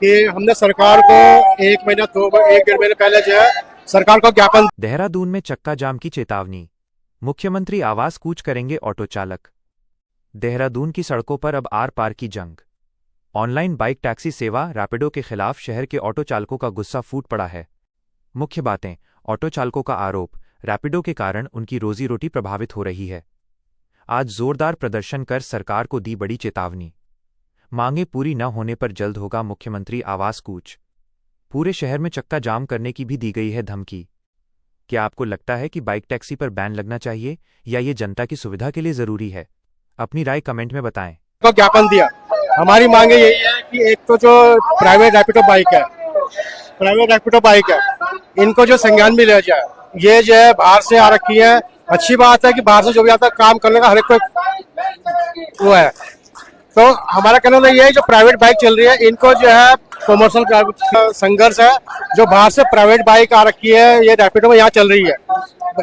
कि हमने सरकार को एक महीना एक डेढ़ महीने पहले जो है सरकार को ज्ञापन। देहरादून में चक्का जाम की चेतावनी, मुख्यमंत्री आवास कूच करेंगे ऑटो चालक। देहरादून की सड़कों पर अब आर पार की जंग। ऑनलाइन बाइक टैक्सी सेवा रैपिडो के खिलाफ शहर के ऑटो चालकों का गुस्सा फूट पड़ा है। मुख्य बातें, ऑटो चालकों का आरोप, रैपिडो के कारण उनकी रोजी रोटी प्रभावित हो रही है। आज जोरदार प्रदर्शन कर सरकार को दी बड़ी चेतावनी। मांगे पूरी न होने पर जल्द होगा मुख्यमंत्री आवास कूच। पूरे शहर में चक्का जाम करने की भी दी गई है धमकी। क्या आपको लगता है कि बाइक टैक्सी पर बैन लगना चाहिए या ये जनता की सुविधा के लिए जरूरी है? अपनी राय कमेंट में बताएं। को ज्ञापन दिया। हमारी मांगे यही है कि एक तो जो प्राइवेट रैपिडो बाइक है इनको जो संज्ञान में लिया जाए। ये जो है बाहर से आ रखी है, अच्छी बात है कि बाहर से जो भी आता है काम करने का हर एक को वो है। तो हमारा कहना ये है जो प्राइवेट बाइक चल रही है इनको जो है कमर्शियल संघर्ष है। जो बाहर से प्राइवेट बाइक आ रखी है ये रैपिडो में यहाँ चल रही है,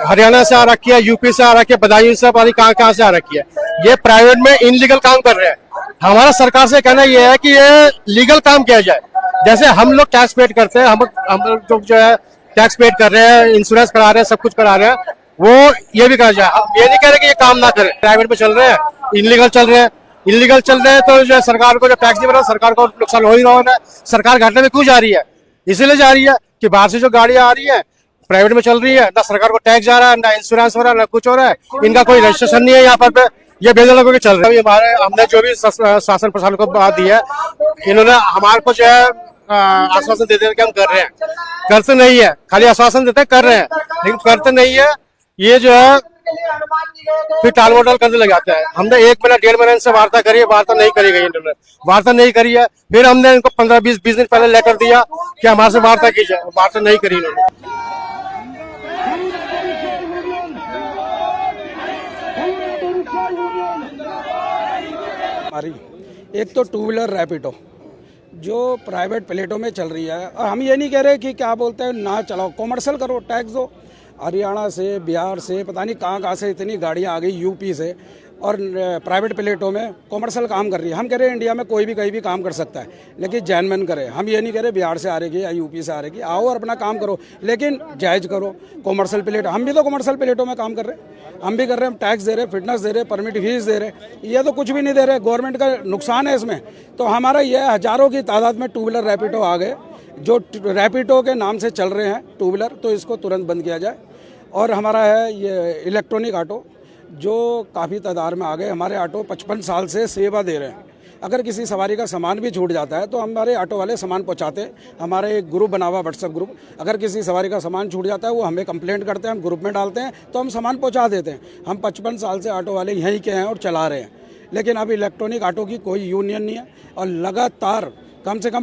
हरियाणा से आ रखी है, यूपी से आ रखी है, बदायूं से पता नहीं कहाँ से आ रखी है। ये प्राइवेट में इनलीगल काम कर रहे हैं। हमारा सरकार से कहना ये है कि ये लीगल काम किया जाए। जैसे हम लोग टैक्स पेड करते हैं, हम लोग जो है टैक्स पेड कर रहे हैं, इंश्योरेंस करा रहे हैं, सब कुछ करा रहे हैं, वो ये भी करा जाए। हम ये नहीं कह रहे कि ये काम ना करें। प्राइवेट में चल रहे हैं, इनलीगल चल रहे हैं तो जो सरकार को जो टैक्स नहीं बना, सरकार को नुकसान हो ही रहा है। सरकार घाटे में क्यों जा रही है? इसीलिए जा रही है कि बाहर से जो गाड़ियां आ रही है प्राइवेट में चल रही है, ना सरकार को टैक्स जा रहा है, ना इंश्योरेंस हो रहा है, ना कुछ हो रहा है। इनका कोई रजिस्ट्रेशन नहीं है यहाँ पर, ये बेदखल होकर चल रहा है। हमने जो भी शासन प्रशासन को बात दी है, इन्होंने हमारे को जो है आश्वासन दे देकर हम कर रहे हैं, करते नहीं है। खाली आश्वासन देते कर रहे हैं लेकिन करते नहीं है। ये जो है फिर टाल मटोल करने लग जाते हैं। हमने एक महीना डेढ़ महीने से वार्ता करी है, वार्ता नहीं करी गई, इन्होंने वार्ता नहीं करी है। फिर हमने इनको 15-20 दिन पहले लेकर दिया कि हमारे से वार्ता की जाए, वार्ता नहीं करी इन्होंने। हमारी एक तो टू व्हीलर रैपिडो जो प्राइवेट प्लेटों में चल रही है, और हम ये नहीं कह रहे कि क्या बोलते हैं ना चलाओ, कॉमर्शियल करो, टैक्स दो। हरियाणा से, बिहार से, पता नहीं कहाँ से इतनी गाड़ियाँ आ गई, यूपी से, और प्राइवेट प्लेटों में कॉमर्शियल काम कर रही है। हम कह रहे हैं इंडिया में कोई भी कहीं भी काम कर सकता है, लेकिन जेन्युइन करे। हम ये नहीं कह रहे बिहार से आ रही या यूपी से आ रही, आओ और अपना काम करो, लेकिन जायज़ करो। कॉमर्शियल प्लेट, हम भी तो कॉमर्शियल प्लेटों में काम कर रहे हैं, हम भी कर रहे हैं, हम टैक्स दे रहे हैं, फिटनेस दे रहे हैं, परमिट फीस दे रहे हैं, ये तो कुछ भी नहीं दे रहे। गवर्नमेंट का नुकसान है इसमें। तो हमारा ये हज़ारों की तादाद में टू व्हीलर रैपिडो आ गए जो रैपिडो के नाम से चल रहे हैं टू व्हीलर, तो इसको तुरंत बंद किया जाए। और हमारा है ये इलेक्ट्रॉनिक ऑटो जो काफ़ी तादाद में आ गए। हमारे ऑटो 55 साल से सेवा दे रहे हैं। अगर किसी सवारी का सामान भी छूट जाता है तो हमारे ऑटो वाले सामान पहुंचाते हैं। हमारे एक ग्रुप बना हुआ व्हाट्सएप ग्रुप, अगर किसी सवारी का सामान छूट जाता है वो हमें कंप्लेंट करते हैं, हम ग्रुप में डालते हैं तो हम सामान पहुंचा देते हैं। हम 55 साल से ऑटो वाले यहीं के हैं और चला रहे हैं। लेकिन अब इलेक्ट्रॉनिक ऑटो की कोई यूनियन नहीं है और लगातार कम से कम